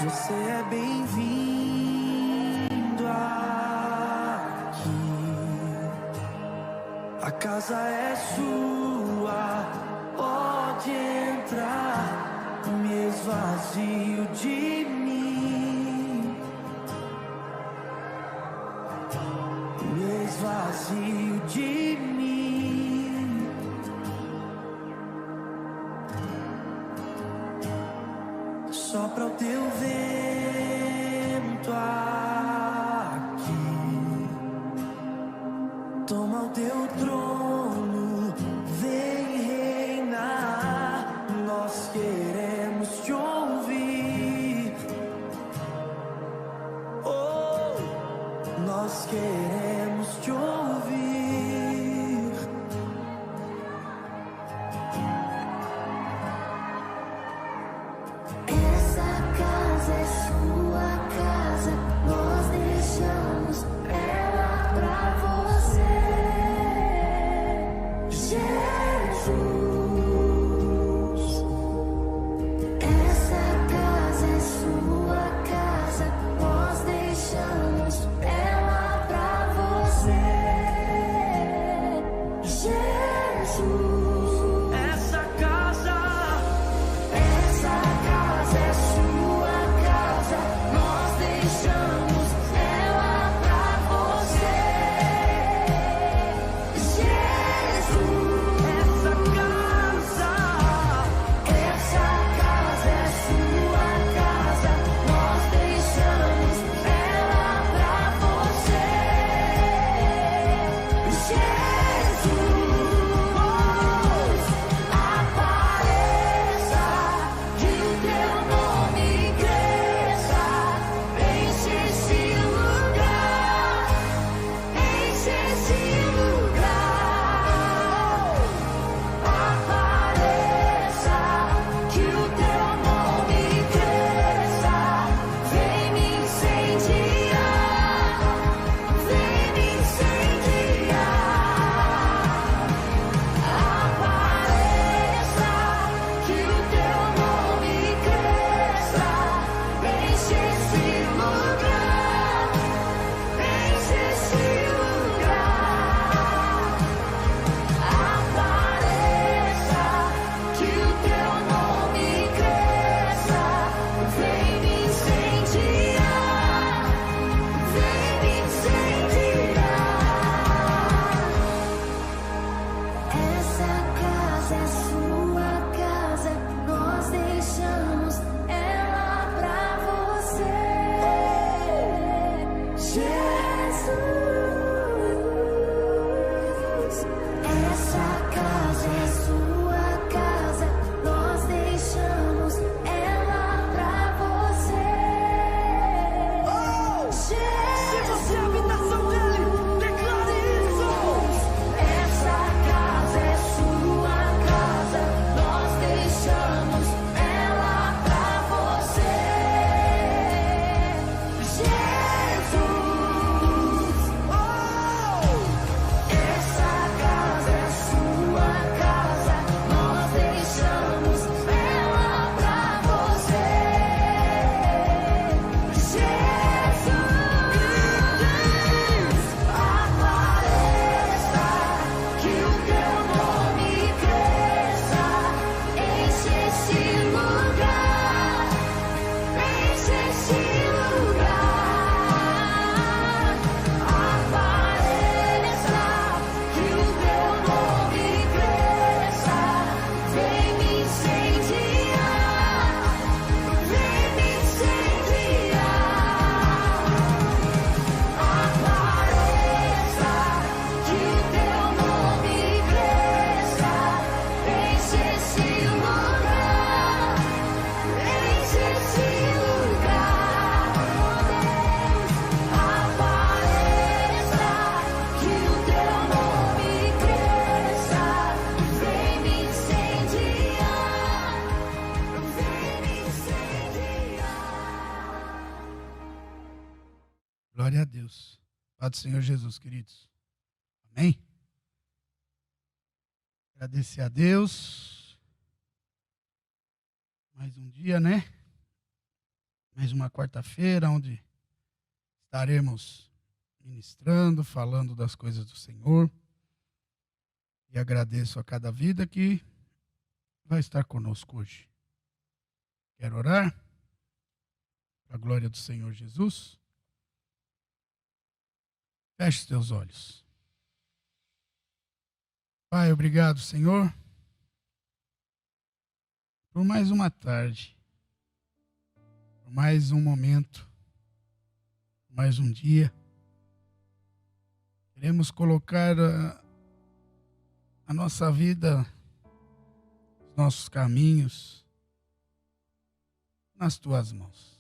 Você é bem-vindo aqui. A casa é sua, pode entrar. Me esvazio de mim, me esvazio de mim. Sopra o teu vento aqui, toma o teu trono, vem reinar. Nós queremos te ouvir, oh, nós queremos te ouvir. Essa casa é sua casa, nós deixamos ela pra você, Jesus. Essa casa é sua casa, nós deixamos ela pra você, Jesus. Essa casa É sua casa, nós deixamos ela pra você, Jesus. Essa casa é sua casa, nós deixamos ela pra você, Jesus. Apareça, que o teu nome cresça, enche esse lugar, enche esse lugar. Apareça, que o teu nome cresça, vem me incendiar, vem me incendiar. Apareça, que o teu nome cresça, enche esse lugar, enche esse lugar. Apareça, que o teu nome cresça, vem me incendiar, vem me incendiar. Essa casa é sua casa, nós deixamos ela pra você, Jesus. Essa casa é sua casa, nós deixamos ela pra você, Jesus. Se você é a habitação dele, declare isso. Essa casa é sua casa, nós deixamos ela pra você, Jesus. Essa casa é sua casa, nós deixamos ela pra você, Jesus. Apareça, que o teu nome cresça, enche esse lugar, enche esse lugar. Apareça, que o teu nome cresça, vem me incendiar, vem me incendiar. Apareça, que o teu nome cresça, enche esse lugar, enche esse lugar. Apareça, que o teu nome cresça, vem me incendiar, vem me incendiar. Glória a Deus. Paz do Senhor Jesus, queridos. Amém? Agradecer a Deus. Mais um dia, né? Mais uma quarta-feira onde estaremos ministrando, falando das coisas do Senhor. E agradeço a cada vida que vai estar conosco hoje. Quero orar para a glória do Senhor Jesus. Feche os teus olhos. Pai, obrigado, Senhor, por mais uma tarde, por mais um momento, por mais um dia. Queremos colocar a nossa vida, os nossos caminhos, nas tuas mãos.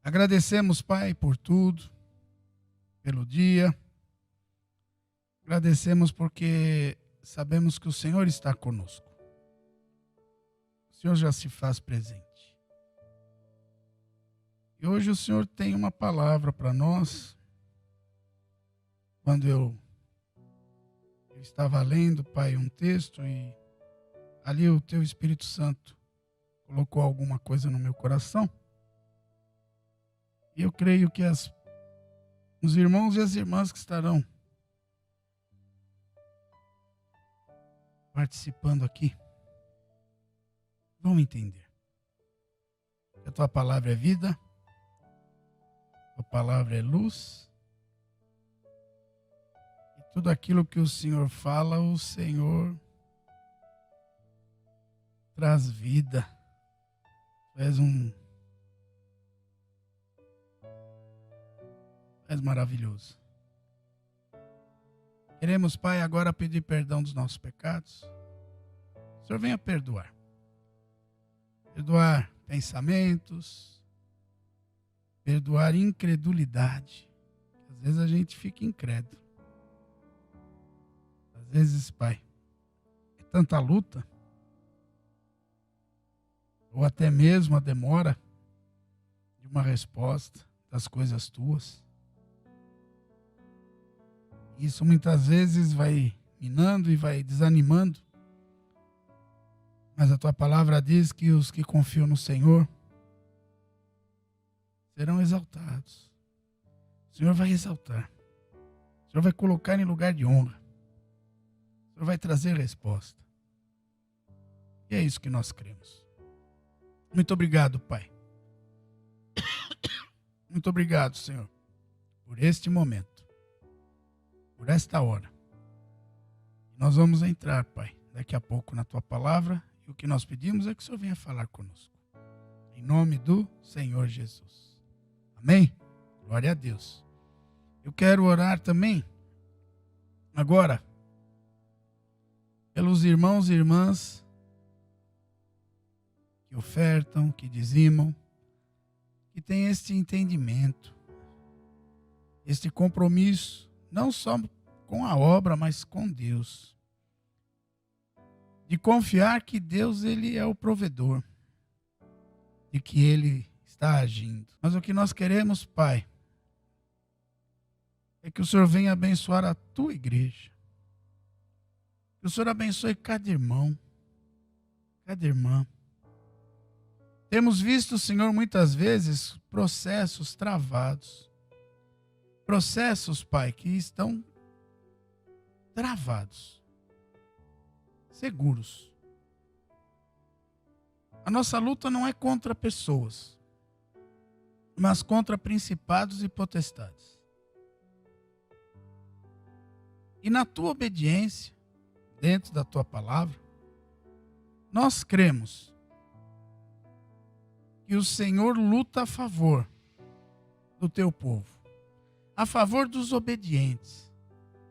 Agradecemos, Pai, por tudo, pelo dia. Agradecemos porque sabemos que o Senhor está conosco. O Senhor já se faz presente. E hoje o Senhor tem uma palavra para nós. Quando eu estava lendo, Pai, um texto e ali o Teu Espírito Santo colocou alguma coisa no meu coração. E eu creio que os irmãos e as irmãs que estarão participando aqui vão entender. A tua palavra é vida, a tua palavra é luz, e tudo aquilo que o Senhor fala, o Senhor traz vida. Tu és maravilhoso. Queremos, Pai, agora pedir perdão dos nossos pecados. O Senhor venha perdoar. Perdoar pensamentos, perdoar incredulidade. Às vezes a gente fica incrédulo. Às vezes, Pai, é tanta luta, ou até mesmo a demora de uma resposta das coisas tuas. Isso muitas vezes vai minando e vai desanimando. Mas a tua palavra diz que os que confiam no Senhor serão exaltados. O Senhor vai exaltar. O Senhor vai colocar em lugar de honra. O Senhor vai trazer resposta. E é isso que nós cremos. Muito obrigado, Pai. Muito obrigado, Senhor, por este momento, por esta hora. Nós vamos entrar, Pai, daqui a pouco na tua palavra, e o que nós pedimos é que o Senhor venha falar conosco. Em nome do Senhor Jesus. Amém? Glória a Deus. Eu quero orar também, agora, pelos irmãos e irmãs que ofertam, que dizimam, que têm este entendimento, este compromisso, não só com a obra, mas com Deus. De confiar que Deus, Ele é o provedor. De que Ele está agindo. Mas o que nós queremos, Pai, é que o Senhor venha abençoar a tua igreja. Que o Senhor abençoe cada irmão, cada irmã. Temos visto, Senhor, muitas vezes processos travados. Processos, Pai, que estão travados, seguros. A nossa luta não é contra pessoas, mas contra principados e potestades. E na tua obediência, dentro da tua palavra, nós cremos que o Senhor luta a favor do teu povo, a favor dos obedientes,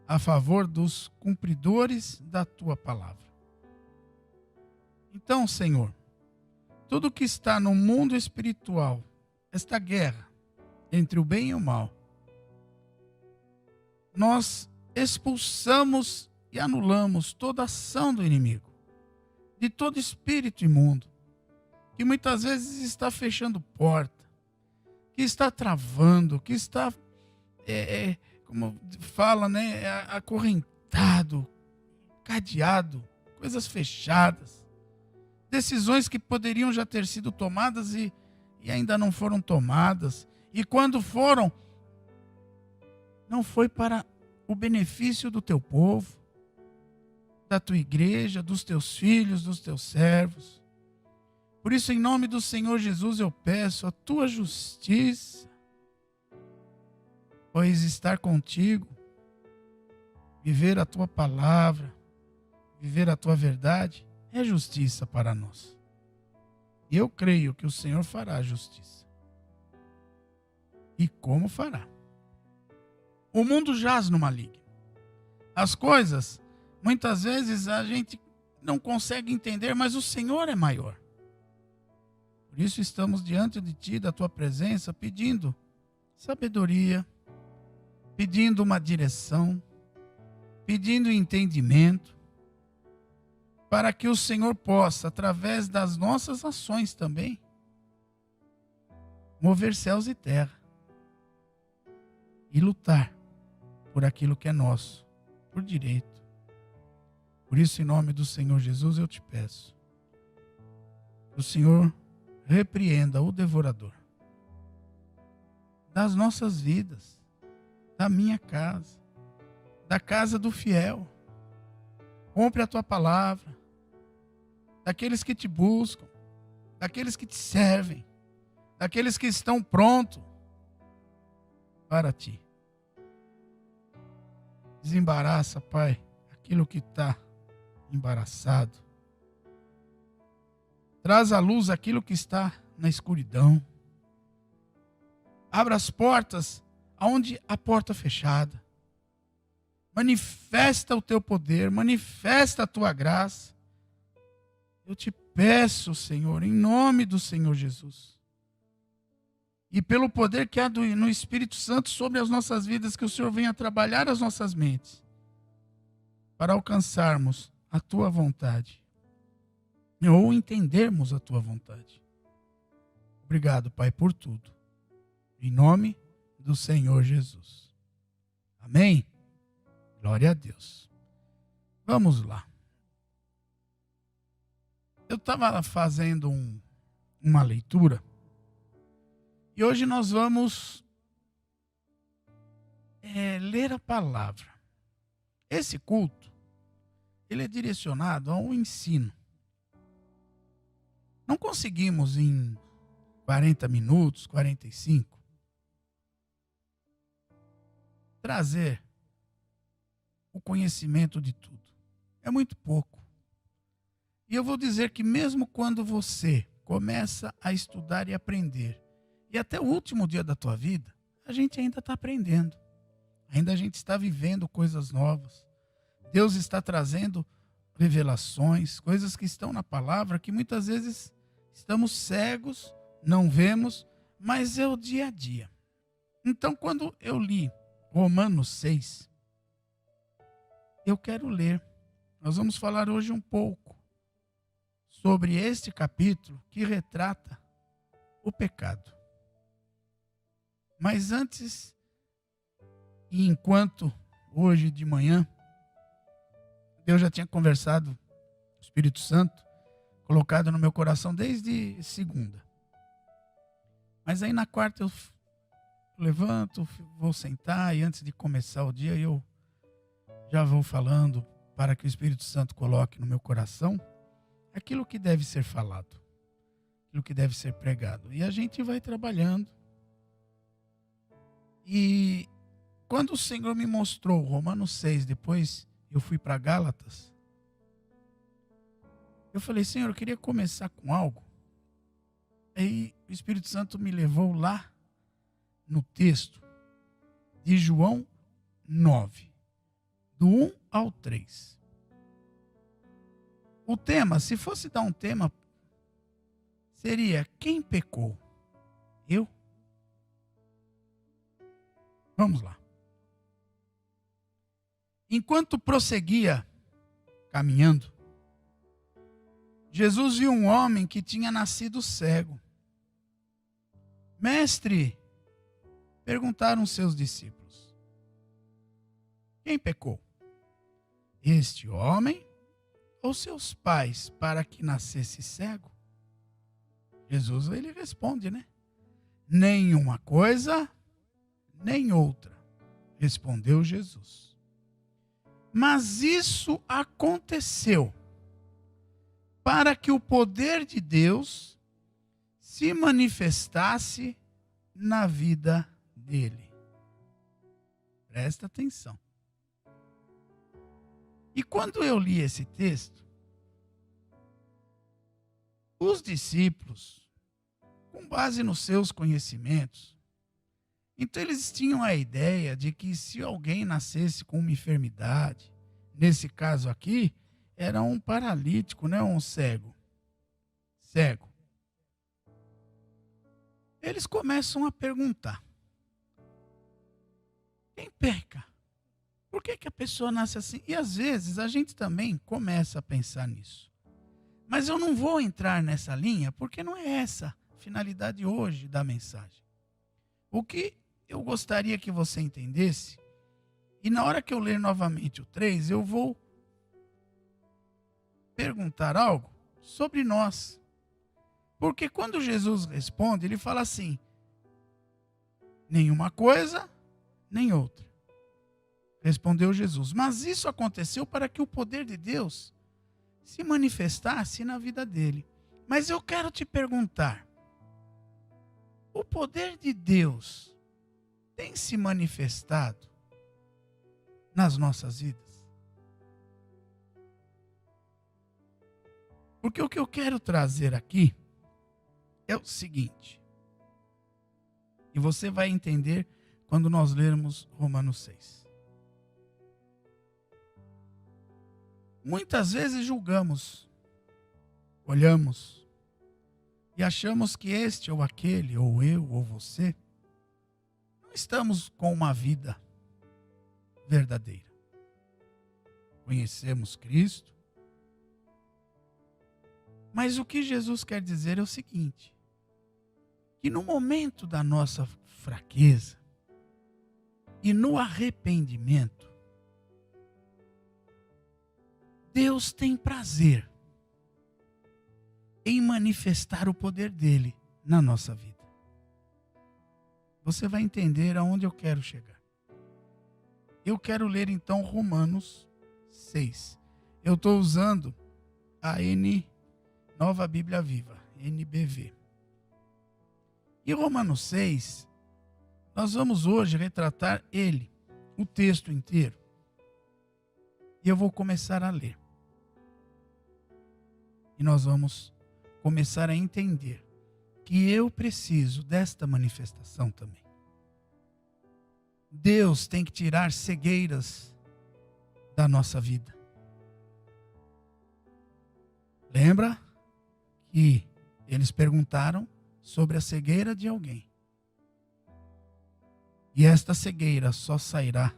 a favor dos cumpridores da tua palavra. Então, Senhor, tudo que está no mundo espiritual, esta guerra entre o bem e o mal, nós expulsamos e anulamos toda ação do inimigo, de todo espírito imundo, que muitas vezes está fechando porta, que está travando, que está, como fala, né, acorrentado, cadeado, coisas fechadas, decisões que poderiam já ter sido tomadas e e ainda não foram tomadas. E quando foram, não foi para o benefício do teu povo, da tua igreja, dos teus filhos, dos teus servos. Por isso, em nome do Senhor Jesus, eu peço a tua justiça, pois estar contigo, viver a tua palavra, viver a tua verdade, é justiça para nós. E eu creio que o Senhor fará justiça. E como fará? O mundo jaz no maligno. As coisas, muitas vezes a gente não consegue entender, mas o Senhor é maior. Por isso estamos diante de Ti, da Tua presença, pedindo sabedoria, pedindo uma direção, pedindo entendimento, para que o Senhor possa, através das nossas ações também, mover céus e terra e lutar por aquilo que é nosso, por direito. Por isso, em nome do Senhor Jesus, eu te peço que o Senhor repreenda o devorador das nossas vidas, da minha casa, da casa do fiel. Compre a tua palavra, daqueles que te buscam, daqueles que te servem, daqueles que estão prontos para ti. Desembaraça, Pai, aquilo que está embaraçado. Traz à luz aquilo que está na escuridão. Abra as portas aonde a porta fechada. Manifesta o teu poder, manifesta a tua graça. Eu te peço, Senhor, em nome do Senhor Jesus. E pelo poder que há no Espírito Santo sobre as nossas vidas, que o Senhor venha trabalhar as nossas mentes para alcançarmos a tua vontade ou entendermos a tua vontade. Obrigado, Pai, por tudo. Em nome do Senhor Jesus. Amém? Glória a Deus. Vamos lá. Eu estava fazendo uma leitura e hoje nós vamos ler a palavra. Esse culto, ele é direcionado ao ensino. Não conseguimos em 40 minutos, 45, trazer o conhecimento de tudo. É muito pouco. E eu vou dizer que mesmo quando você começa a estudar e aprender, e até o último dia da tua vida, a gente ainda está aprendendo. Ainda a gente está vivendo coisas novas. Deus está trazendo revelações, coisas que estão na palavra, que muitas vezes estamos cegos, não vemos, mas é o dia a dia. Então, quando eu li Romanos 6, eu quero ler. Nós vamos falar hoje um pouco sobre este capítulo que retrata o pecado. Mas antes, e enquanto hoje de manhã, Deus já tinha conversado, o Espírito Santo, colocado no meu coração desde segunda. Mas aí na quarta eu levanto, vou sentar e antes de começar o dia eu já vou falando para que o Espírito Santo coloque no meu coração aquilo que deve ser falado, aquilo que deve ser pregado. E a gente vai trabalhando. E quando o Senhor me mostrou Romanos 6, depois eu fui para Gálatas, eu falei, Senhor, eu queria começar com algo. Aí o Espírito Santo me levou lá no texto de João 9, do 1 ao 3. O tema, se fosse dar um tema, seria: quem pecou? Eu? Vamos lá. Enquanto prosseguia caminhando, Jesus viu um homem que tinha nascido cego. Mestre, perguntaram seus discípulos, quem pecou? Este homem ou seus pais para que nascesse cego? Jesus, ele responde, né? Nenhuma coisa, nem outra, respondeu Jesus. Mas isso aconteceu para que o poder de Deus se manifestasse na vida dele. Presta atenção. E quando eu li esse texto, os discípulos, com base nos seus conhecimentos, então eles tinham a ideia de que se alguém nascesse com uma enfermidade, nesse caso aqui, era um paralítico, né? Um cego. Cego. Eles começam a perguntar: quem peca? Por que a pessoa nasce assim? E às vezes a gente também começa a pensar nisso. Mas eu não vou entrar nessa linha, porque não é essa a finalidade hoje da mensagem. O que eu gostaria que você entendesse, e na hora que eu ler novamente o 3, eu vou perguntar algo sobre nós. Porque quando Jesus responde, ele fala assim: nenhuma coisa, nem outra. Respondeu Jesus. Mas isso aconteceu para que o poder de Deus se manifestasse na vida dele. Mas eu quero te perguntar: o poder de Deus tem se manifestado nas nossas vidas? Porque o que eu quero trazer aqui é o seguinte, e você vai entender quando nós lermos Romanos 6. Muitas vezes julgamos, olhamos e achamos que este ou aquele, ou eu ou você, não estamos com uma vida verdadeira. Conhecemos Cristo, mas o que Jesus quer dizer é o seguinte, que no momento da nossa fraqueza e no arrependimento, Deus tem prazer em manifestar o poder dele na nossa vida. Você vai entender aonde eu quero chegar. Eu quero ler então Romanos 6. Eu estou usando a Nova Bíblia Viva, NBV. E Romanos 6, nós vamos hoje retratar ele, o texto inteiro. E eu vou começar a ler. E nós vamos começar a entender que eu preciso desta manifestação também. Deus tem que tirar cegueiras da nossa vida. Lembra que eles perguntaram sobre a cegueira de alguém. E esta cegueira só sairá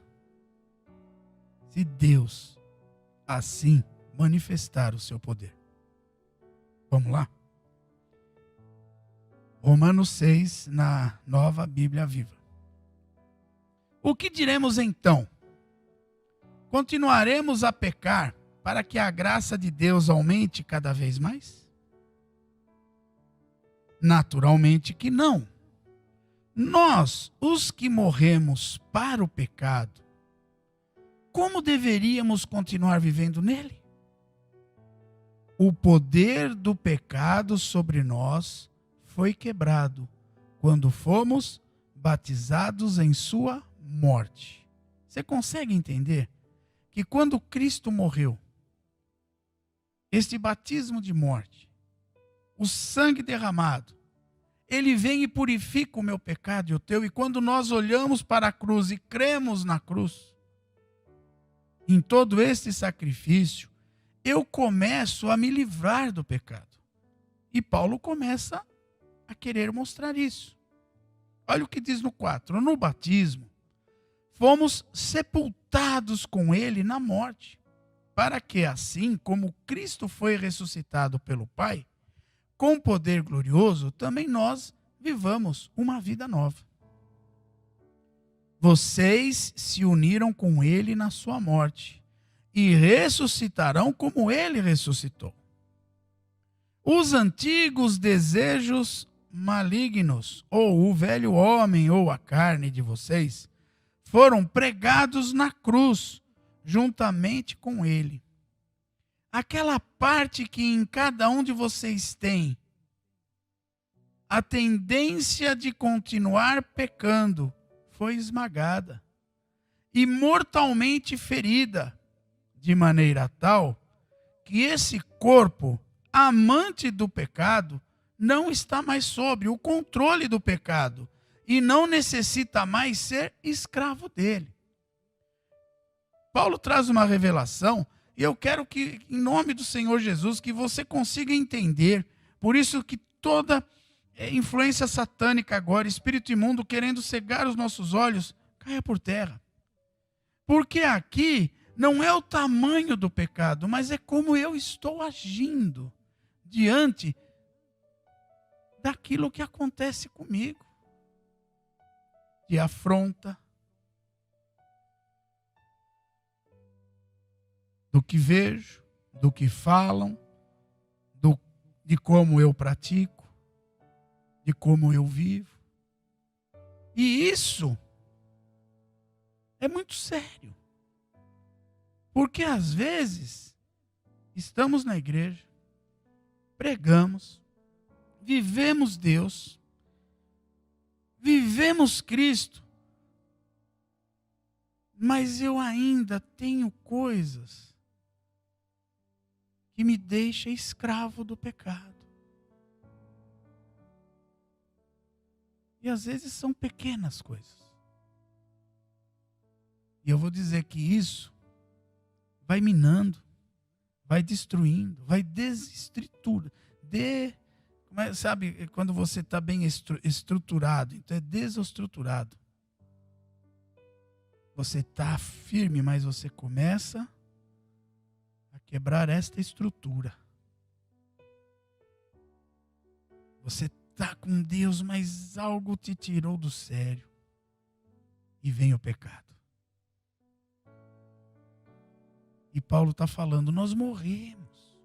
se Deus assim manifestar o seu poder. Vamos lá? Romanos 6, na Nova Bíblia Viva. O que diremos então? Continuaremos a pecar para que a graça de Deus aumente cada vez mais? Naturalmente que não. Nós, os que morremos para o pecado, como deveríamos continuar vivendo nele? O poder do pecado sobre nós foi quebrado quando fomos batizados em sua morte. Você consegue entender que quando Cristo morreu, este batismo de morte, o sangue derramado, ele vem e purifica o meu pecado e o teu, e quando nós olhamos para a cruz e cremos na cruz, em todo este sacrifício, eu começo a me livrar do pecado. E Paulo começa a querer mostrar isso. Olha o que diz no 4. No batismo, fomos sepultados com ele na morte, para que assim como Cristo foi ressuscitado pelo Pai, com poder glorioso, também nós vivamos uma vida nova. Vocês se uniram com ele na sua morte e ressuscitarão como ele ressuscitou. os antigos desejos malignos, ou o velho homem, ou a carne de vocês, foram pregados na cruz, juntamente com ele. Aquela parte que em cada um de vocês tem a tendência de continuar pecando, foi esmagada e mortalmente ferida, de maneira tal que esse corpo, amante do pecado, não está mais sob o controle do pecado e não necessita mais ser escravo dele. Paulo traz uma revelação e eu quero que, em nome do Senhor Jesus, que você consiga entender. Por isso que toda influência satânica agora, espírito imundo querendo cegar os nossos olhos, caia por terra. Porque aqui não é o tamanho do pecado, mas é como eu estou agindo diante daquilo que acontece comigo. De afronta, do que vejo, do que falam, de como eu pratico, de como eu vivo. E isso é muito sério. Porque às vezes estamos na igreja, pregamos, vivemos Deus, vivemos Cristo, mas eu ainda tenho coisas que me deixam escravo do pecado. E às vezes são pequenas coisas. E eu vou dizer que isso vai minando, vai destruindo, vai desestruturando. Sabe, quando você está bem estruturado, então é desestruturado. Você está firme, mas você começa a quebrar esta estrutura. Você está com Deus, mas algo te tirou do sério. E vem o pecado. E Paulo está falando, nós morremos.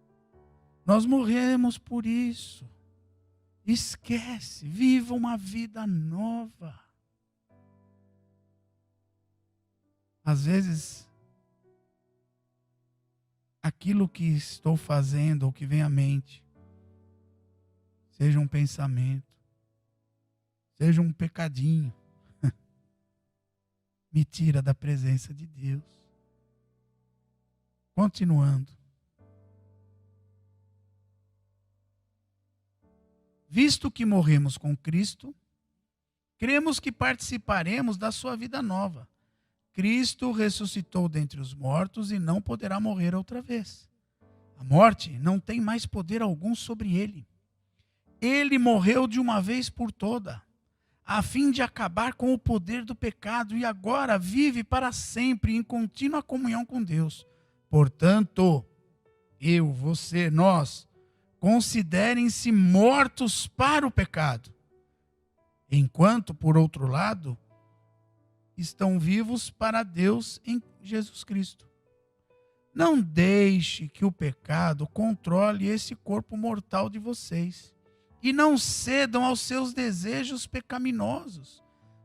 Nós morremos por isso. Esquece, viva uma vida nova. Às vezes, aquilo que estou fazendo ou que vem à mente, seja um pensamento, seja um pecadinho, me tira da presença de Deus. Continuando. Visto que morremos com Cristo, cremos que participaremos da sua vida nova. Cristo ressuscitou dentre os mortos e não poderá morrer outra vez. A morte não tem mais poder algum sobre ele. Ele morreu de uma vez por toda, a fim de acabar com o poder do pecado e agora vive para sempre em contínua comunhão com Deus. Portanto, eu, você, nós, considerem-se mortos para o pecado, enquanto, por outro lado, estão vivos para Deus em Jesus Cristo. Não deixe que o pecado controle esse corpo mortal de vocês e não cedam aos seus desejos pecaminosos.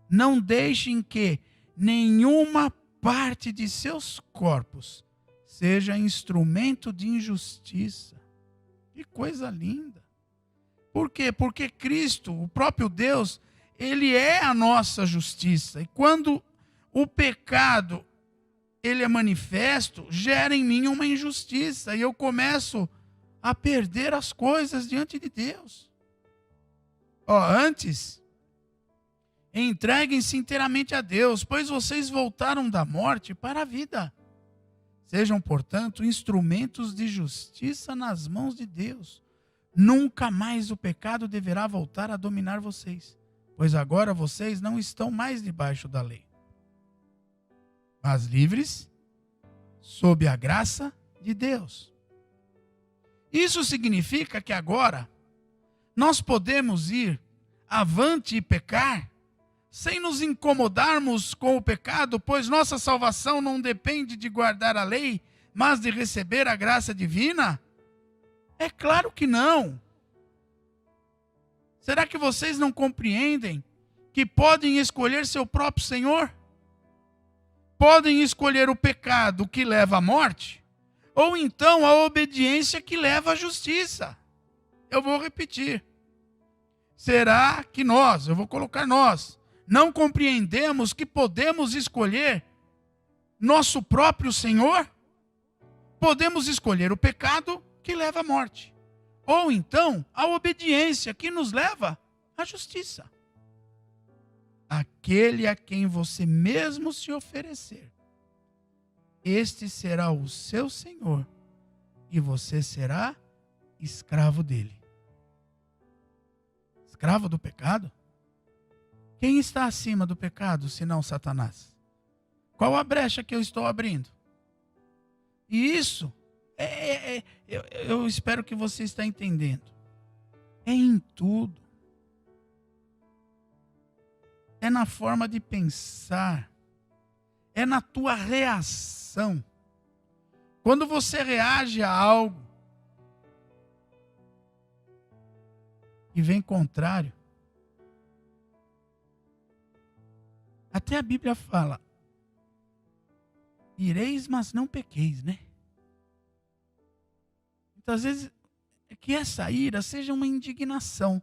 Não deixem que nenhuma parte de seus corpos seja instrumento de injustiça. Que coisa linda. Por quê? Porque Cristo, o próprio Deus, Ele é a nossa justiça. E quando o pecado, ele é manifesto, gera em mim uma injustiça. E eu começo a perder as coisas diante de Deus. Antes, entreguem-se inteiramente a Deus, pois vocês voltaram da morte para a vida. Sejam, portanto, instrumentos de justiça nas mãos de Deus. Nunca mais o pecado deverá voltar a dominar vocês, pois agora vocês não estão mais debaixo da lei, mas livres sob a graça de Deus. Isso significa que agora nós podemos ir avante e pecar sem nos incomodarmos com o pecado, pois nossa salvação não depende de guardar a lei, mas de receber a graça divina? É claro que não. Será que vocês não compreendem que podem escolher seu próprio Senhor? Podem escolher o pecado que leva à morte, ou então a obediência que leva à justiça. Eu vou repetir. Será que eu vou colocar nós, não compreendemos que podemos escolher nosso próprio Senhor? Podemos escolher o pecado que leva à morte, ou então a obediência que nos leva à justiça. Aquele a quem você mesmo se oferecer, este será o seu Senhor, e você será escravo dele. Escravo do pecado? Quem está acima do pecado, senão Satanás? Qual a brecha que eu estou abrindo? E isso, eu espero que você está entendendo. É em tudo. É na forma de pensar. É na tua reação. Quando você reage a algo e vem contrário, até a Bíblia fala, ireis, mas não pequeis, né? Muitas vezes é que essa ira seja uma indignação,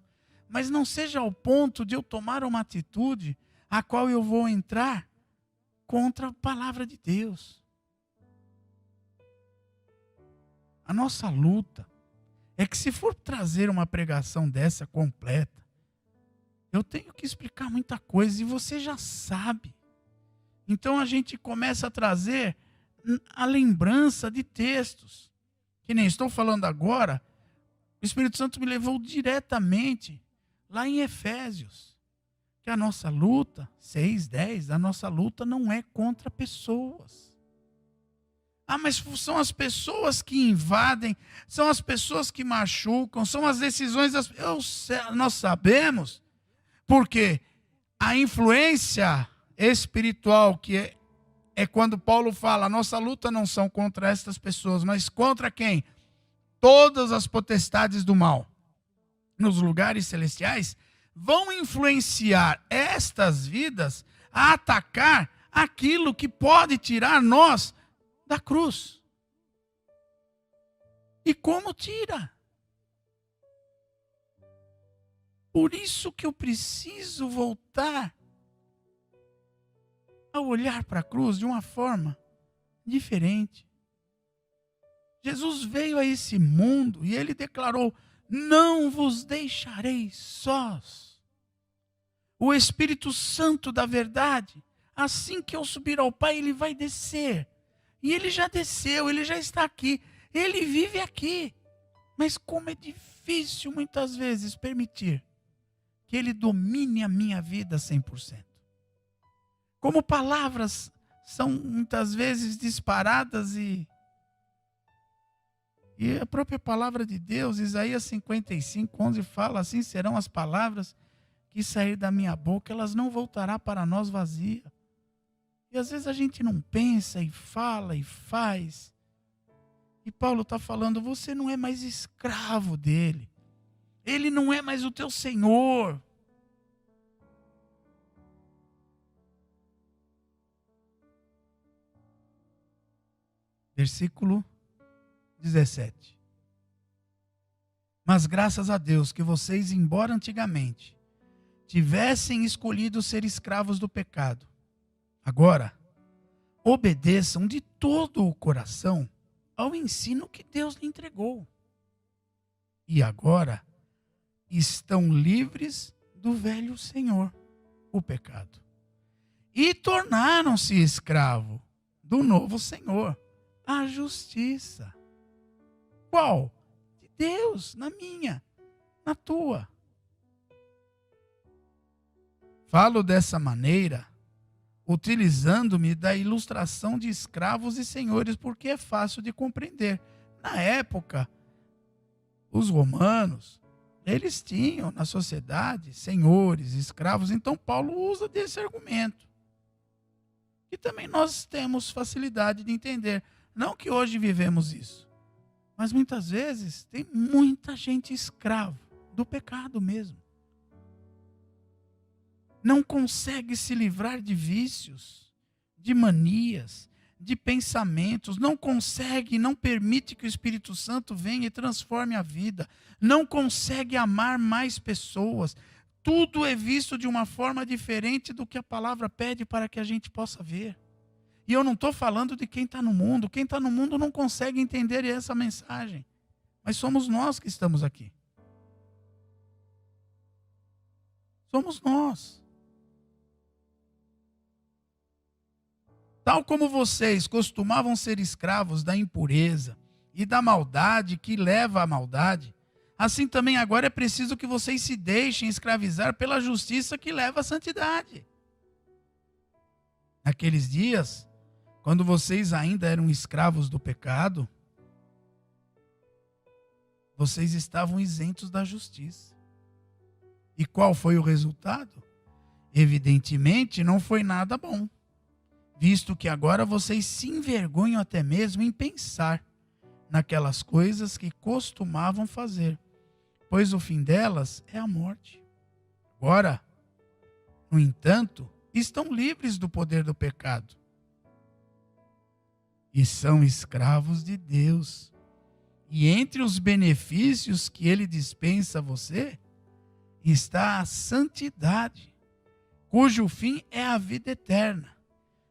mas não seja ao ponto de eu tomar uma atitude a qual eu vou entrar contra a palavra de Deus. A nossa luta é que, se for trazer uma pregação dessa completa, eu tenho que explicar muita coisa e você já sabe. Então a gente começa a trazer a lembrança de textos, que nem estou falando agora. O Espírito Santo me levou diretamente lá em Efésios, que a nossa luta, 6:10, a nossa luta não é contra pessoas. Ah, mas são as pessoas que invadem, são as pessoas que machucam, são as decisões nós sabemos, porque a influência espiritual, que é quando Paulo fala, a nossa luta não são contra estas pessoas, mas contra quem? Todas as potestades do mal nos lugares celestiais vão influenciar estas vidas a atacar aquilo que pode tirar nós da cruz. E como tira? Por isso que eu preciso voltar a olhar para a cruz de uma forma diferente. Jesus veio a esse mundo e ele declarou: não vos deixarei sós. O Espírito Santo da verdade, assim que eu subir ao Pai, ele vai descer. E ele já desceu, ele já está aqui, ele vive aqui. Mas como é difícil muitas vezes permitir que ele domine a minha vida 100%. Como palavras são muitas vezes disparadas e a própria palavra de Deus, Isaías 55:11 fala assim: serão as palavras que sair da minha boca, elas não voltarão para nós vazias. E às vezes a gente não pensa e fala e faz. E Paulo está falando, você não é mais escravo dele. Ele não é mais o teu Senhor. Versículo 17. Mas graças a Deus que vocês, embora antigamente tivessem escolhido ser escravos do pecado, agora obedeçam de todo o coração ao ensino que Deus lhe entregou. E agora estão livres do velho senhor, o pecado. E tornaram-se escravo do novo Senhor, a justiça. Qual? De Deus, na minha, na tua. Falo dessa maneira, utilizando-me da ilustração de escravos e senhores, porque é fácil de compreender. Na época, os romanos, eles tinham na sociedade senhores, escravos. Então Paulo usa desse argumento, que também nós temos facilidade de entender. Não que hoje vivemos isso, mas muitas vezes tem muita gente escravo do pecado mesmo. não consegue se livrar de vícios, de manias, de pensamentos, não consegue, não permite que o Espírito Santo venha e transforme a vida, não consegue amar mais pessoas. Tudo é visto de uma forma diferente do que a palavra pede para que a gente possa ver. E eu não estou falando de quem está no mundo. Quem está no mundo não consegue entender essa mensagem. Mas somos nós que estamos aqui. Somos nós. Tal como vocês costumavam ser escravos da impureza e da maldade que leva à maldade, assim também agora é preciso que vocês se deixem escravizar pela justiça que leva à santidade. Naqueles dias, quando vocês ainda eram escravos do pecado, vocês estavam isentos da justiça. E qual foi o resultado? Evidentemente, não foi nada bom, visto que agora vocês se envergonham até mesmo em pensar naquelas coisas que costumavam fazer, pois o fim delas é a morte. Agora, no entanto, estão livres do poder do pecado e são escravos de Deus. E entre os benefícios que ele dispensa a você, está a santidade, cujo fim é a vida eterna.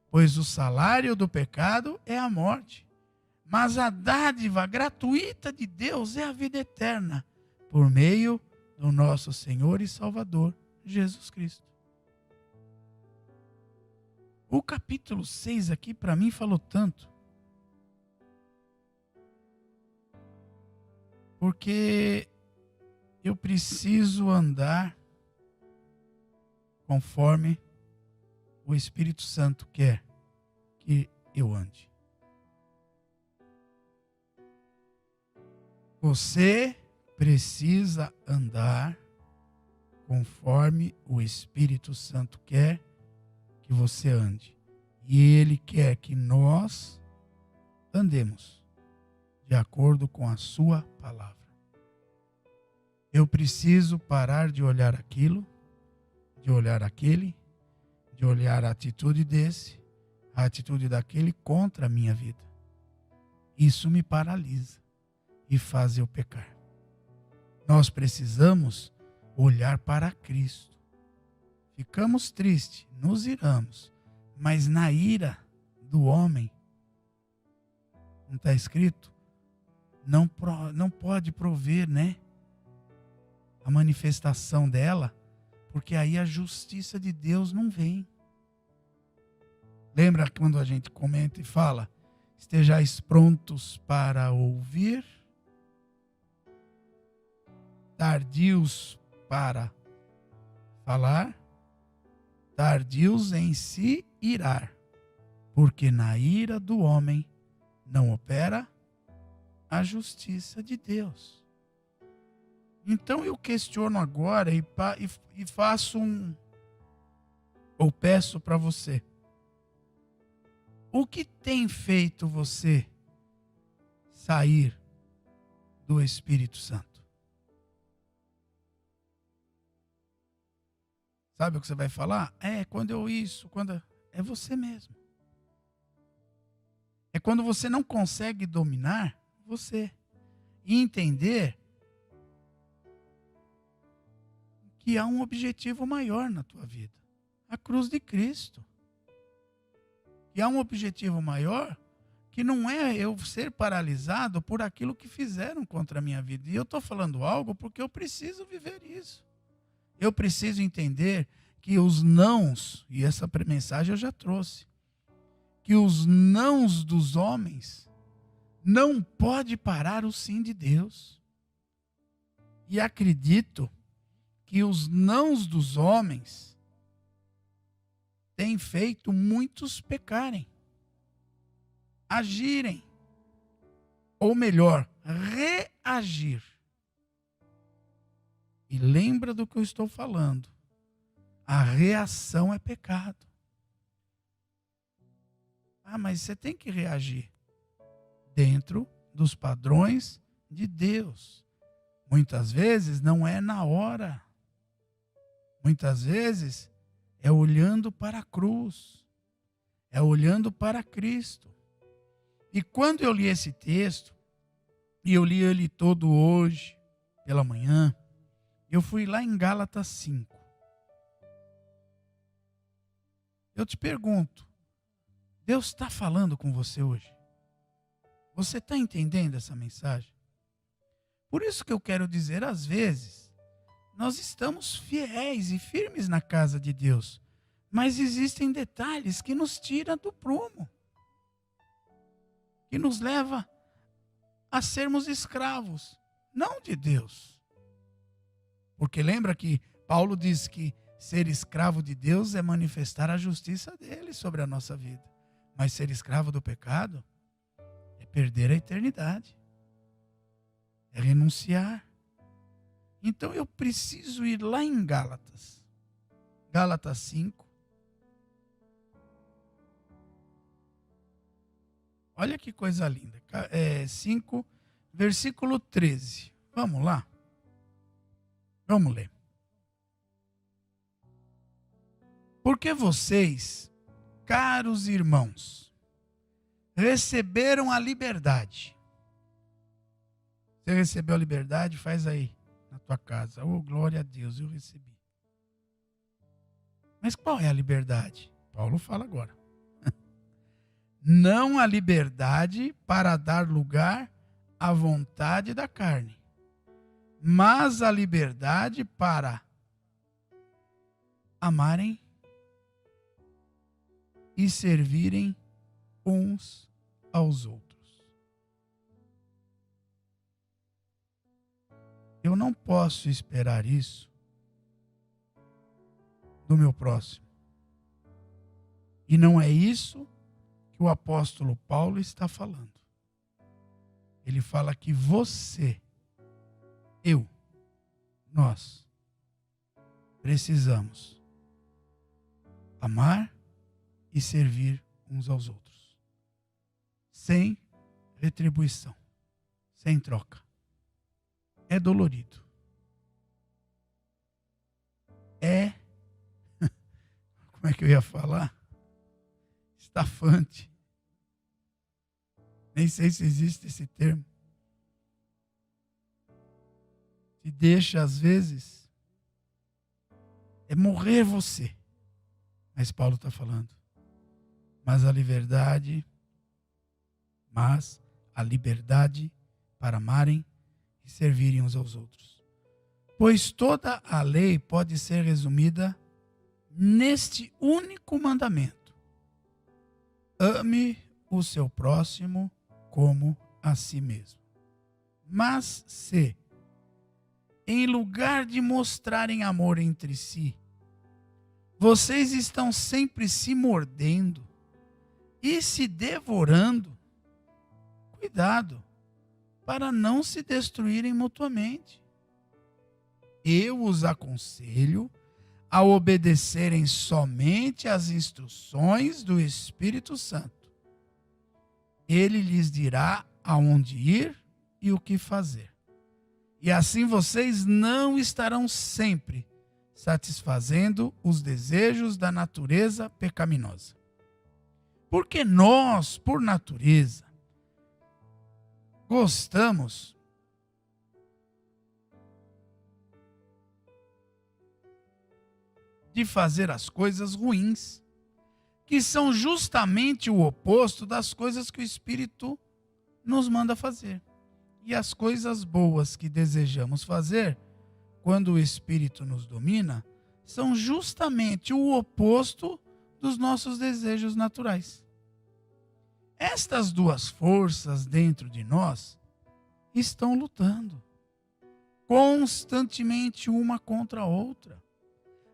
Pois o salário do pecado é a morte, mas a dádiva gratuita de Deus é a vida eterna, por meio do nosso Senhor e Salvador, Jesus Cristo. O capítulo 6 aqui para mim falou tanto, porque eu preciso andar conforme o Espírito Santo quer que eu ande. Você precisa andar conforme o Espírito Santo quer que você ande. E Ele quer que nós andemos de acordo com a sua palavra. Eu preciso parar de olhar aquilo, de olhar aquele, de olhar a atitude desse, a atitude daquele contra a minha vida. Isso me paralisa e faz eu pecar. Nós precisamos olhar para Cristo. Ficamos tristes, nos iramos, mas na ira do homem, não está escrito? Não pode prover, né? A manifestação dela, porque aí a justiça de Deus não vem. Lembra quando a gente comenta e fala, estejais prontos para ouvir, tardios para falar, tardios em se irar, porque na ira do homem não opera a justiça de Deus. Então eu questiono agora e faço ou peço para você, o que tem feito você sair do Espírito Santo? Sabe o que você vai falar? É você mesmo. É quando você não consegue dominar você e entender que há um objetivo maior na tua vida, a cruz de Cristo. E há um objetivo maior que não é eu ser paralisado por aquilo que fizeram contra a minha vida. E eu estou falando algo porque eu preciso viver isso. Eu preciso entender que os nãos, e essa mensagem eu já trouxe, que os nãos dos homens não pode parar o sim de Deus. E acredito que os nãos dos homens têm feito muitos pecarem, agirem, ou melhor, reagir. E lembra do que eu estou falando. A reação é pecado. Mas você tem que reagir dentro dos padrões de Deus. Muitas vezes não é na hora. Muitas vezes é olhando para a cruz, é olhando para Cristo. E quando eu li esse texto, e eu li ele todo hoje, pela manhã, eu fui lá em Gálatas 5. Eu te pergunto, Deus está falando com você hoje? Você está entendendo essa mensagem? Por isso que eu quero dizer, às vezes, nós estamos fiéis e firmes na casa de Deus, mas existem detalhes que nos tiram do prumo, que nos leva a sermos escravos, não de Deus. Porque lembra que Paulo diz que ser escravo de Deus é manifestar a justiça dele sobre a nossa vida. Mas ser escravo do pecado é perder a eternidade, é renunciar. Então eu preciso ir lá em Gálatas 5. Olha que coisa linda. 5, versículo 13. Vamos lá? Vamos ler. Porque vocês, caros irmãos, receberam a liberdade. Você recebeu a liberdade? Faz aí na tua casa. Oh, glória a Deus, eu recebi. Mas qual é a liberdade? Paulo fala agora. Não a liberdade para dar lugar à vontade da carne, mas a liberdade para amarem e servirem uns aos outros. Eu não posso esperar isso do meu próximo. E não é isso que o apóstolo Paulo está falando. Ele fala que você, eu, nós, precisamos amar e servir uns aos outros, sem retribuição, sem troca. É dolorido. Como é que eu ia falar? Estafante. Nem sei se existe esse termo. Te deixa, às vezes, é morrer você. Mas Paulo está falando. Mas a liberdade para amarem e servirem uns aos outros. Pois toda a lei pode ser resumida neste único mandamento: ame o seu próximo como a si mesmo. Mas se, em lugar de mostrarem amor entre si, vocês estão sempre se mordendo e se devorando, cuidado, para não se destruírem mutuamente. Eu os aconselho a obedecerem somente às instruções do Espírito Santo. Ele lhes dirá aonde ir e o que fazer. E assim vocês não estarão sempre satisfazendo os desejos da natureza pecaminosa. Porque nós, por natureza, gostamos de fazer as coisas ruins, que são justamente o oposto das coisas que o Espírito nos manda fazer. E as coisas boas que desejamos fazer, quando o Espírito nos domina, são justamente o oposto dos nossos desejos naturais. Estas duas forças dentro de nós estão lutando constantemente uma contra a outra,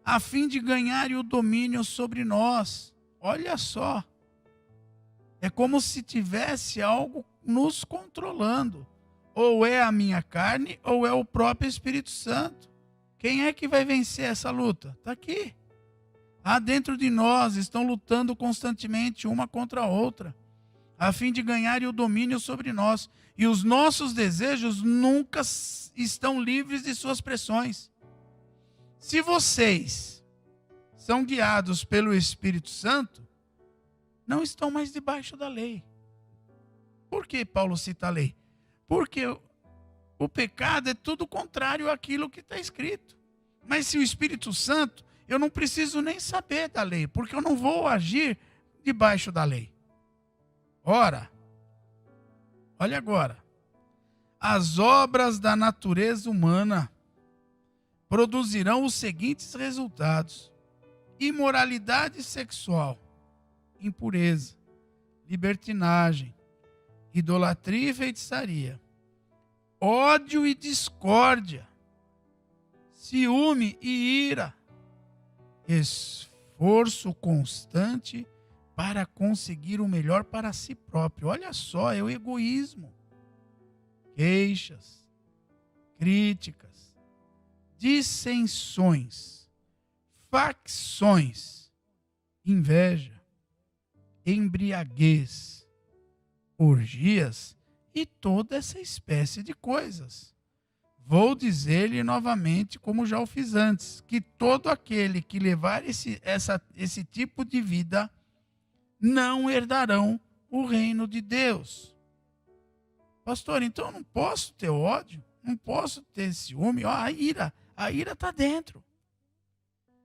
a fim de ganharem o domínio sobre nós. Olha só, é como se tivesse algo nos controlando. Ou é a minha carne, ou é o próprio Espírito Santo. Quem é que vai vencer essa luta? Está aqui. Dentro de nós estão lutando constantemente uma contra a outra, a fim de ganharem o domínio sobre nós. E os nossos desejos nunca estão livres de suas pressões. Se vocês estão guiados pelo Espírito Santo não estão mais debaixo da lei. Por que Paulo cita a lei? Porque o pecado é tudo contrário àquilo que está escrito. Mas se o Espírito Santo, eu não preciso nem saber da lei, porque eu não vou agir debaixo da lei. Ora, olha agora. As obras da natureza humana produzirão os seguintes resultados: imoralidade sexual, impureza, libertinagem, idolatria e feitiçaria, ódio e discórdia, ciúme e ira, esforço constante para conseguir o melhor para si próprio. Olha só, é o egoísmo. Queixas, críticas, dissensões, facções, inveja, embriaguez, orgias e toda essa espécie de coisas. Vou dizer-lhe novamente, como já o fiz antes, que todo aquele que levar esse tipo de vida não herdarão o reino de Deus. Pastor, então eu não posso ter ódio? Não posso ter ciúme? Ó, a ira está dentro.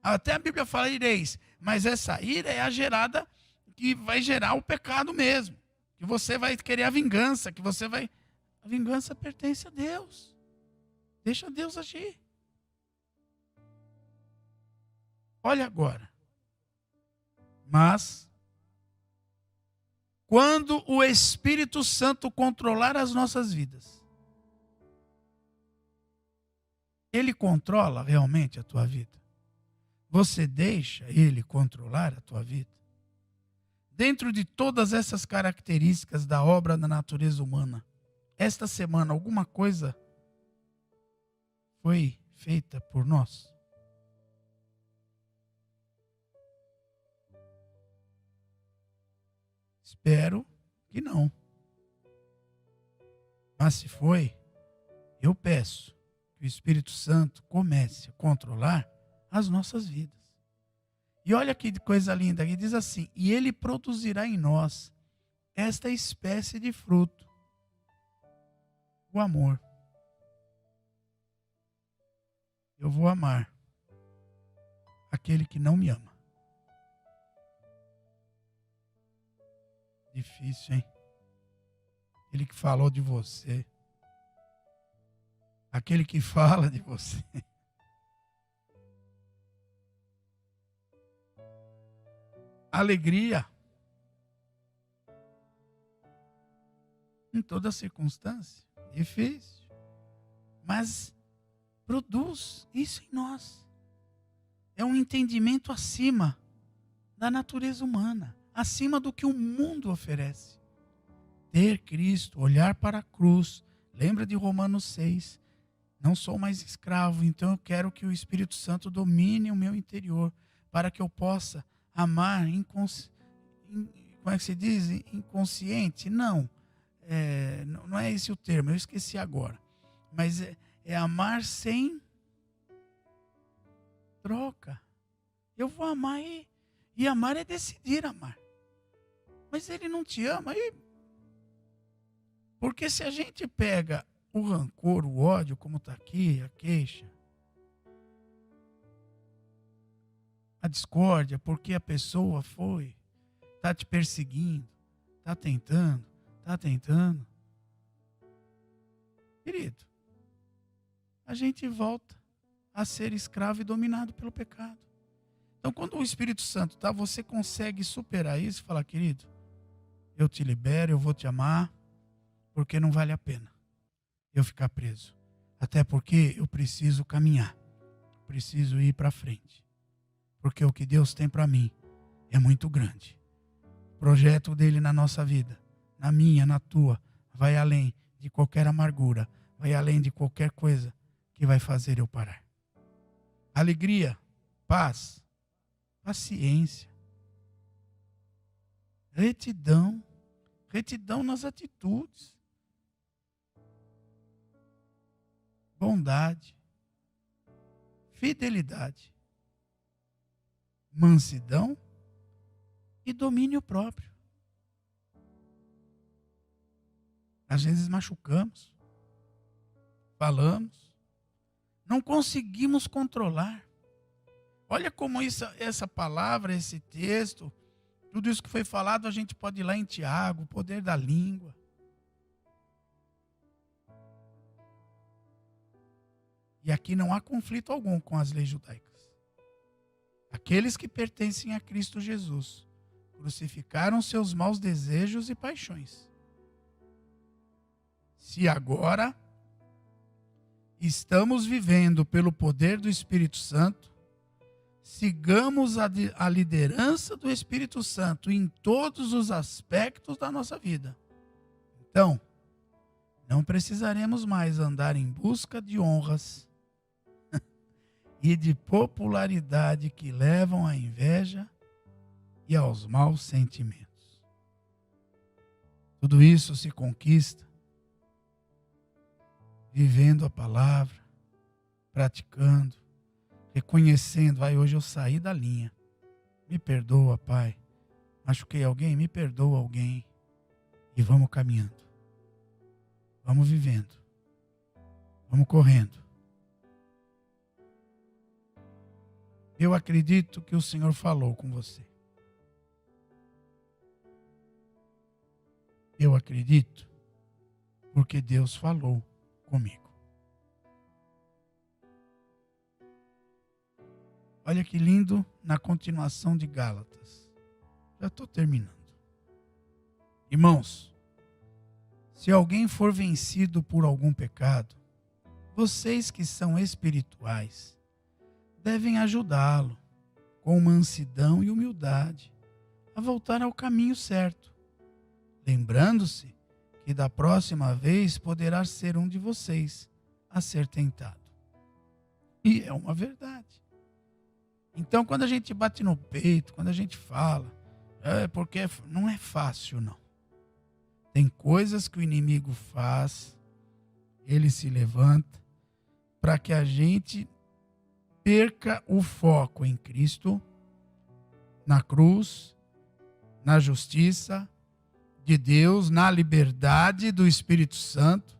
Até a Bíblia fala ireis, mas essa ira é a gerada que vai gerar o pecado mesmo. Que você vai querer a vingança, A vingança pertence a Deus. Deixa Deus agir. Olha agora. Mas quando o Espírito Santo controlar as nossas vidas, Ele controla realmente a tua vida? Você deixa Ele controlar a tua vida? Dentro de todas essas características da obra da natureza humana, esta semana alguma coisa foi feita por nós? Espero que não. Mas se foi, eu peço que o Espírito Santo comece a controlar as nossas vidas. E olha que coisa linda, que diz assim: e Ele produzirá em nós esta espécie de fruto, o amor. Eu vou amar aquele que não me ama. Difícil, hein? Aquele que falou de você. Aquele que fala de você. Alegria. Em toda circunstância. Difícil. Mas produz isso em nós. É um entendimento acima da natureza humana. Acima do que o mundo oferece. Ter Cristo, olhar para a cruz. Lembra de Romanos 6. Não sou mais escravo, então eu quero que o Espírito Santo domine o meu interior, para que eu possa amar como é que se diz? Inconsciente? Não. Não é esse o termo, eu esqueci agora. Mas é amar sem troca. Eu vou amar e amar é decidir amar. Mas Ele não te ama. Porque se a gente pega o rancor, o ódio, como está aqui, a queixa, a discórdia, porque a pessoa está te perseguindo, está tentando. Querido, a gente volta a ser escravo e dominado pelo pecado. Então, quando o Espírito Santo está, você consegue superar isso e falar: querido, eu te libero, eu vou te amar, porque não vale a pena eu ficar preso. Até porque eu preciso caminhar, preciso ir para frente. Porque o que Deus tem para mim é muito grande. O projeto dele na nossa vida, na minha, na tua, vai além de qualquer amargura, vai além de qualquer coisa que vai fazer eu parar. Alegria, paz, paciência, retidão nas atitudes, bondade, fidelidade, mansidão e domínio próprio. Às vezes machucamos, falamos, não conseguimos controlar. Olha como essa palavra, esse texto, tudo isso que foi falado, a gente pode ir lá em Tiago, o poder da língua. E aqui não há conflito algum com as leis judaicas. Aqueles que pertencem a Cristo Jesus crucificaram seus maus desejos e paixões. Se agora estamos vivendo pelo poder do Espírito Santo, sigamos a liderança do Espírito Santo em todos os aspectos da nossa vida. Então, não precisaremos mais andar em busca de honras e de popularidade que levam à inveja e aos maus sentimentos. Tudo isso se conquista vivendo a palavra, praticando, reconhecendo, hoje eu saí da linha. Me perdoa, Pai. Machuquei alguém? Me perdoa alguém. E vamos caminhando. Vamos vivendo. Vamos correndo. Eu acredito que o Senhor falou com você. Eu acredito porque Deus falou comigo. Olha que lindo na continuação de Gálatas. Já estou terminando. Irmãos, se alguém for vencido por algum pecado, vocês que são espirituais devem ajudá-lo com mansidão e humildade a voltar ao caminho certo, lembrando-se que da próxima vez poderá ser um de vocês a ser tentado. E é uma verdade. Então, quando a gente bate no peito, quando a gente fala, porque não é fácil, não. Tem coisas que o inimigo faz, ele se levanta, para que a gente perca o foco em Cristo, na cruz, na justiça de Deus, na liberdade do Espírito Santo.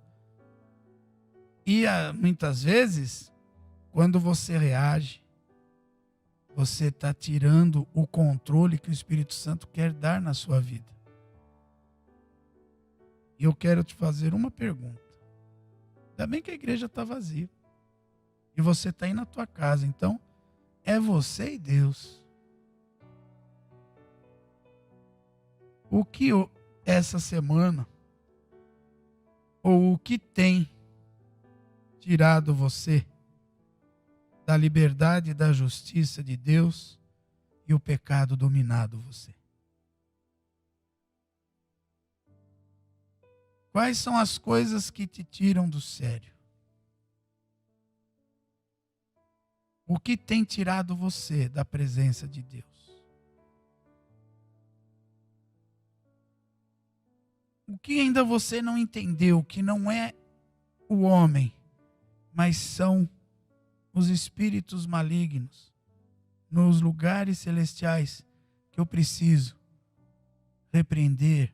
E muitas vezes, quando você reage, você está tirando o controle que o Espírito Santo quer dar na sua vida. E eu quero te fazer uma pergunta. Ainda bem que a igreja está vazia. E você está aí na tua casa. Então, é você e Deus. O que essa semana, ou o que tem tirado você da liberdade e da justiça de Deus e o pecado dominado você? Quais são as coisas que te tiram do sério? O que tem tirado você da presença de Deus? O que ainda você não entendeu, que não é o homem, mas são os espíritos malignos nos lugares celestiais que eu preciso repreender,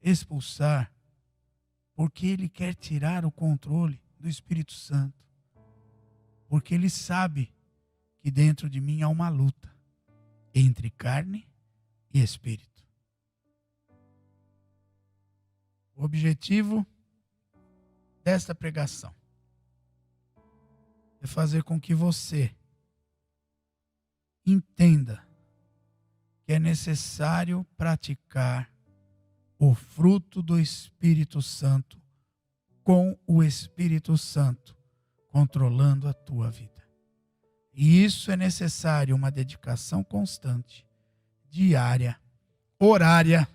expulsar, porque ele quer tirar o controle do Espírito Santo. Porque ele sabe que dentro de mim há uma luta entre carne e espírito. O objetivo desta pregação é fazer com que você entenda que é necessário praticar o fruto do Espírito Santo com o Espírito Santo controlando a tua vida. E isso é necessário uma dedicação constante, diária, horária,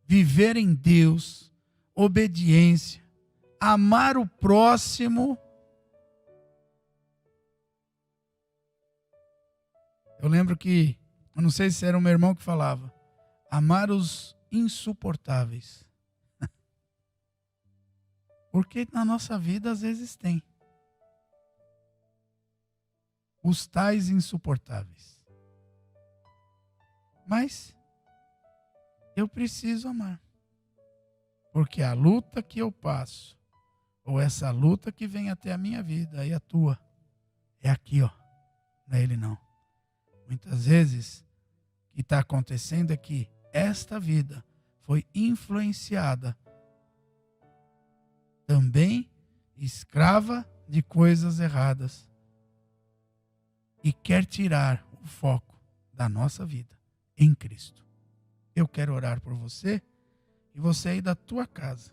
viver em Deus, obediência, amar o próximo. Eu lembro que, eu não sei se era um meu irmão que falava, amar os insuportáveis. Porque na nossa vida às vezes tem. os tais insuportáveis. Mas eu preciso amar. Porque a luta que eu passo, ou essa luta que vem até a minha vida e a tua, é aqui, ó. Não é ele não. Muitas vezes, o que está acontecendo é que esta vida foi influenciada também escrava de coisas erradas e quer tirar o foco da nossa vida em Cristo. Eu quero orar por você e você aí da tua casa.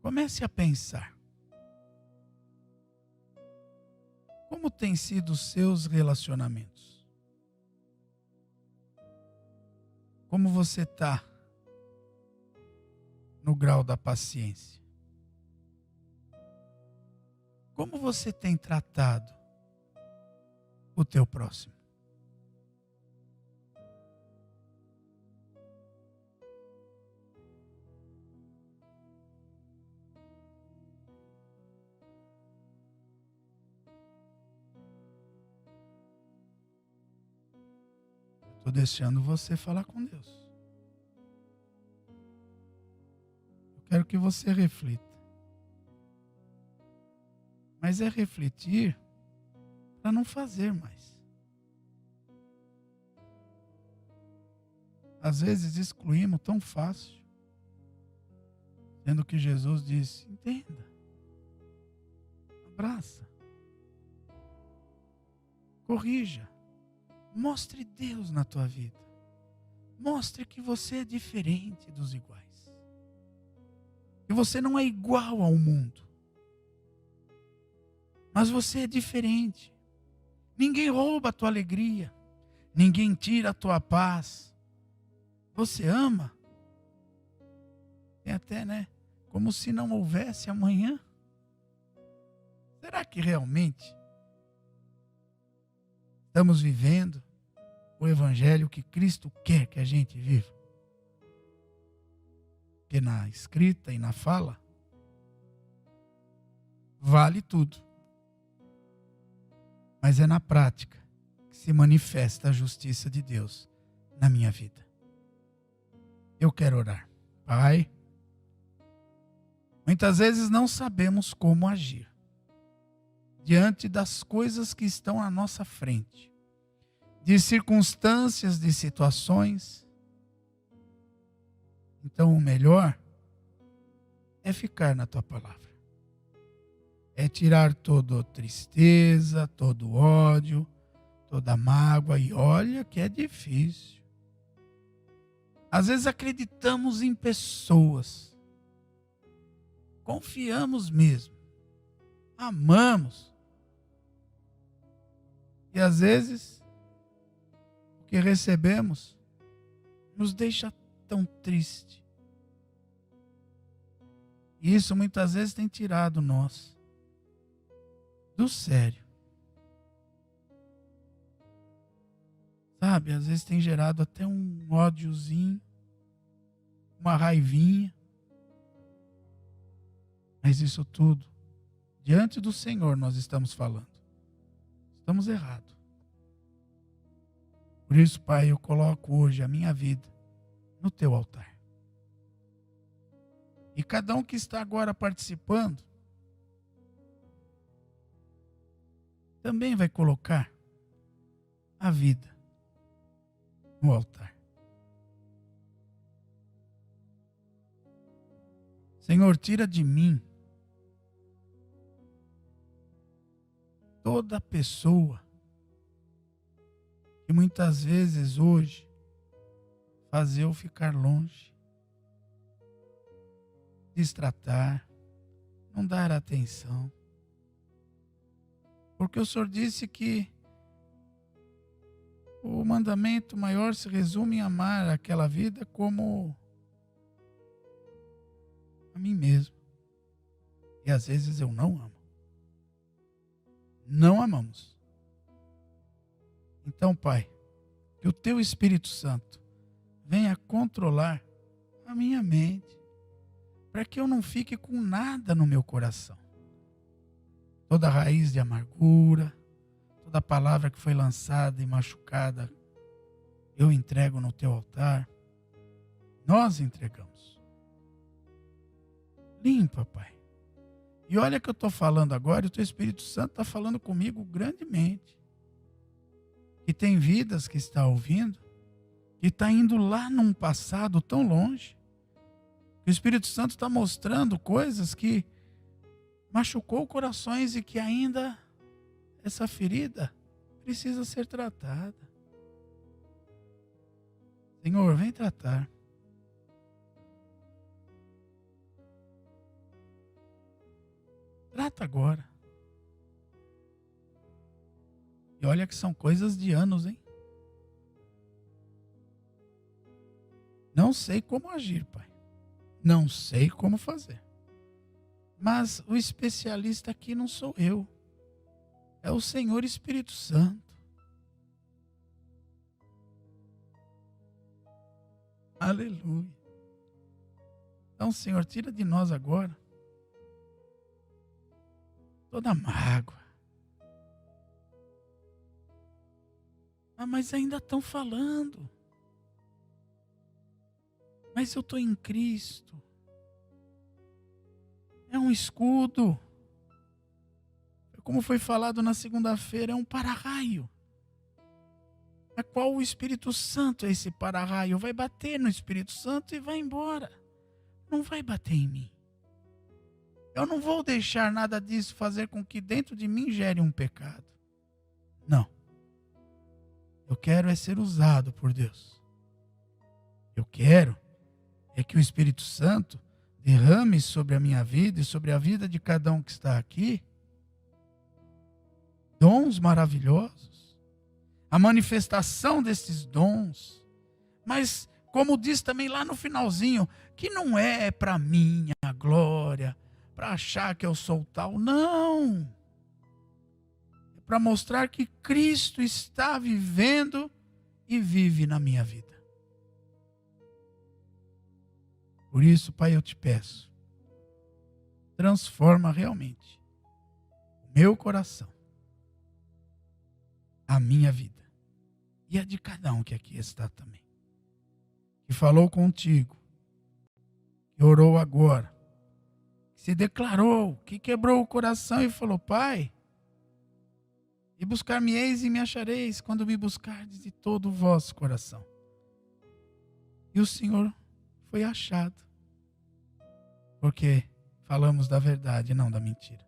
Comece a pensar. Como têm sido os seus relacionamentos? Como você está no grau da paciência? Como você tem tratado o teu próximo? Estou deixando você falar com Deus. Eu quero que você reflita. Mas é refletir para não fazer mais. Às vezes excluímos tão fácil. Sendo que Jesus disse, entenda. Abraça. Corrija. Mostre Deus na tua vida. Mostre que você é diferente dos iguais. Que você não é igual ao mundo. Mas você é diferente. Ninguém rouba a tua alegria. Ninguém tira a tua paz. Você ama. Tem até, né? Como se não houvesse amanhã. Será que realmente estamos vivendo o evangelho que Cristo quer que a gente viva? Porque na escrita e na fala vale tudo. Mas é na prática que se manifesta a justiça de Deus na minha vida. Eu quero orar. Pai, muitas vezes não sabemos como agir diante das coisas que estão à nossa frente, de circunstâncias, de situações. Então o melhor é ficar na tua palavra. É tirar toda tristeza, todo ódio, toda mágoa. E olha que é difícil. Às vezes acreditamos em pessoas. Confiamos mesmo. Amamos. E às vezes, o que recebemos nos deixa tão triste. E isso muitas vezes tem tirado nós do sério. Sabe, às vezes tem gerado até um ódiozinho, uma raivinha. Mas isso tudo, diante do Senhor nós estamos falando. Estamos errados. Por isso, Pai, eu coloco hoje a minha vida no teu altar. E cada um que está agora participando também vai colocar a vida no altar. Senhor, tira de mim toda pessoa que muitas vezes hoje faz eu ficar longe, destratar, não dar atenção. Porque o Senhor disse que o mandamento maior se resume em amar aquela vida como a mim mesmo. E às vezes eu não amo. Não amamos. Então, Pai, que o Teu Espírito Santo venha controlar a minha mente, para que eu não fique com nada no meu coração. toda raiz de amargura, toda palavra que foi lançada e machucada, eu entrego no teu altar. Nós entregamos. Limpa, Pai. E olha que eu estou falando agora, e o teu Espírito Santo está falando comigo grandemente. Que tem vidas que está ouvindo, que está indo lá num passado tão longe. Que o Espírito Santo está mostrando coisas que machucou corações e que ainda essa ferida precisa ser tratada. Senhor, vem tratar. Trata agora. E olha que são coisas de anos, hein? Não sei como agir, Pai. Não sei como fazer. Mas o especialista aqui não sou eu. É o Senhor Espírito Santo. Aleluia. Então, Senhor, tira de nós agora toda mágoa. Ah, mas ainda estão falando. Mas eu estou em Cristo. É um escudo. Como foi falado na segunda-feira, é um para-raio. A qual o Espírito Santo é esse para-raio. Vai bater no Espírito Santo e vai embora. Não vai bater em mim. Eu não vou deixar nada disso fazer com que dentro de mim gere um pecado. Não. Eu quero é ser usado por Deus. Eu quero é que o Espírito Santo derrame sobre a minha vida e sobre a vida de cada um que está aqui dons maravilhosos. A manifestação desses dons. Mas, como diz também lá no finalzinho, que não é para mim a glória, para achar que eu sou tal. Não. É para mostrar que Cristo está vivendo e vive na minha vida. Por isso, Pai, eu te peço, transforma realmente o meu coração, a minha vida e a de cada um que aqui está também. Que falou contigo, que orou agora, que se declarou, que quebrou o coração e falou: Pai, e buscar-me-eis e me achareis quando me buscardes de todo o vosso coração. E o Senhor foi achado, porque falamos da verdade e não da mentira.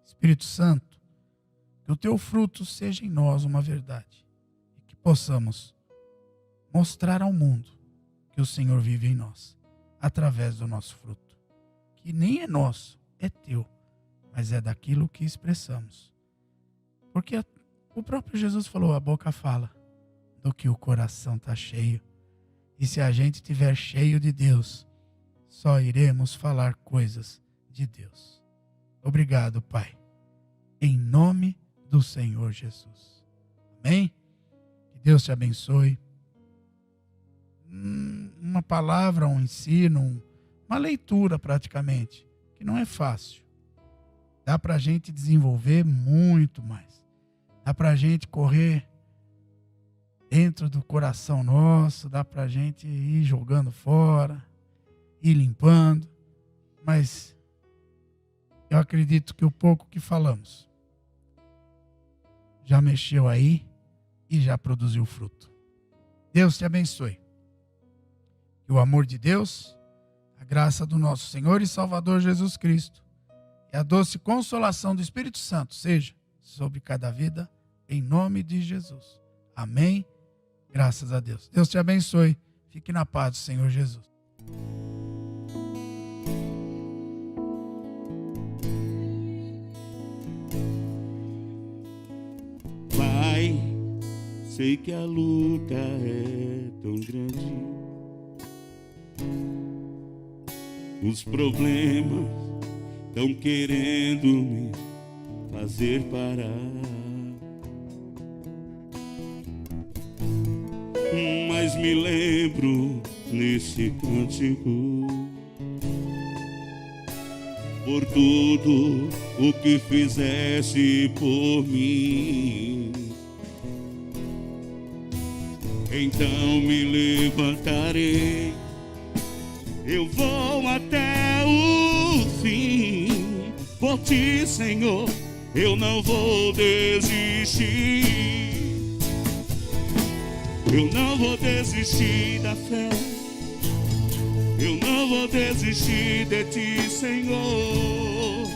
Espírito Santo, que o teu fruto seja em nós uma verdade e que possamos mostrar ao mundo que o Senhor vive em nós, através do nosso fruto, que nem é nosso, é teu, mas é daquilo que expressamos. Porque o próprio Jesus falou: a boca fala do que o coração está cheio. E se a gente estiver cheio de Deus, só iremos falar coisas de Deus. Obrigado, Pai. Em nome do Senhor Jesus. Amém? Que Deus te abençoe. Uma palavra, um ensino, uma leitura praticamente, que não é fácil. Dá para a gente desenvolver muito mais. Dá para a gente correr dentro do coração nosso, dá para a gente ir jogando fora, ir limpando, mas eu acredito que o pouco que falamos já mexeu aí e já produziu fruto. Deus te abençoe. Que o amor de Deus, a graça do nosso Senhor e Salvador Jesus Cristo e a doce consolação do Espírito Santo seja sobre cada vida, em nome de Jesus. Amém. Graças a Deus. Deus te abençoe. Fique na paz do Senhor Jesus. Pai, sei que a luta é tão grande. Os problemas estão querendo me fazer parar. Mas me lembro nesse cântico por tudo o que fizeste por mim. Então me levantarei, eu vou até o fim. Por ti, Senhor, eu não vou desistir. Eu não vou desistir da fé. Eu não vou desistir de ti, Senhor.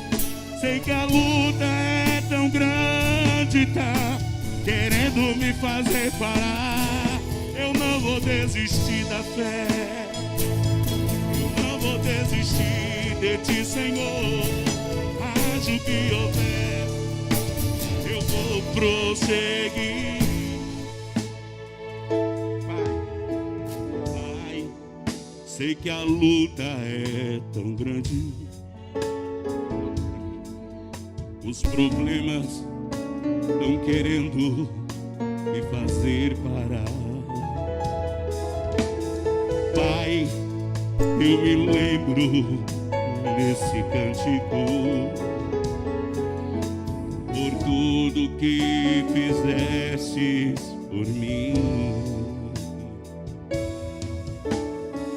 Sei que a luta é tão grande, tá querendo me fazer parar. Eu não vou desistir da fé. Eu não vou desistir de ti, Senhor. Haja o que houver, eu vou prosseguir. Vai, sei que a luta é tão grande. Os problemas estão querendo me fazer parar. Pai, eu me lembro nesse cântico, por tudo que fizestes por mim.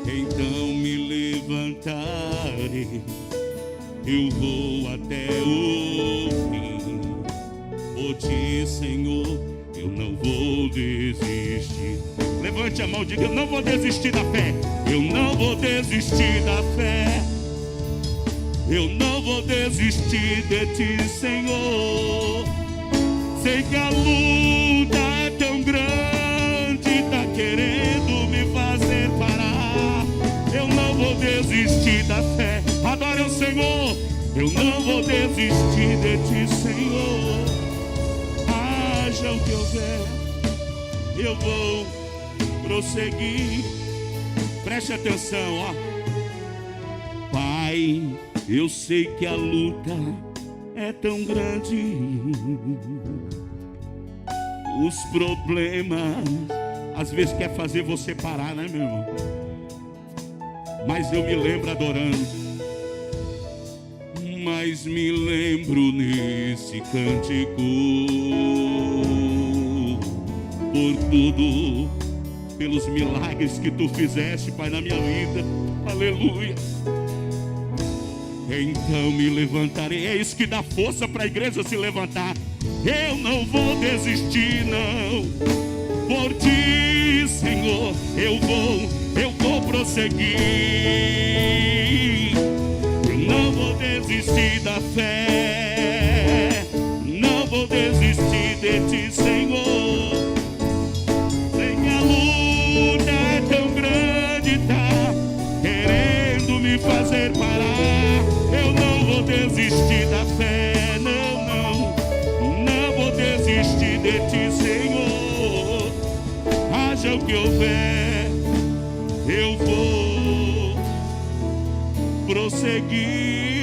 Então me levantarei, eu vou até o fim. Por ti, Senhor, eu não vou desistir. Levante a mão e diga: eu não vou desistir da fé. Eu não vou desistir da fé. Eu não vou desistir de ti, Senhor. Sei que a luta é tão grande, tá querendo me fazer parar. Eu não vou desistir da fé. Adore o Senhor. Eu não vou desistir de ti, Senhor. Haja o que houver, eu vou prosseguir. Preste atenção, ó. Pai, eu sei que a luta é tão grande. Os problemas às vezes quer fazer você parar, né, meu irmão? Mas eu me lembro adorando. Mas me lembro nesse cântico, por tudo, pelos milagres que tu fizeste, Pai, na minha vida. Aleluia. Então me levantarei. É isso que dá força para a igreja se levantar. Eu não vou desistir, não. Por ti, Senhor, eu vou prosseguir. Eu não vou desistir da fé. Não vou desistir de ti, Senhor. Sei que a luta é tão grande, tá querendo me fazer parar. Eu não vou desistir da fé, não vou desistir de ti, Senhor. Haja o que houver, eu vou prosseguir.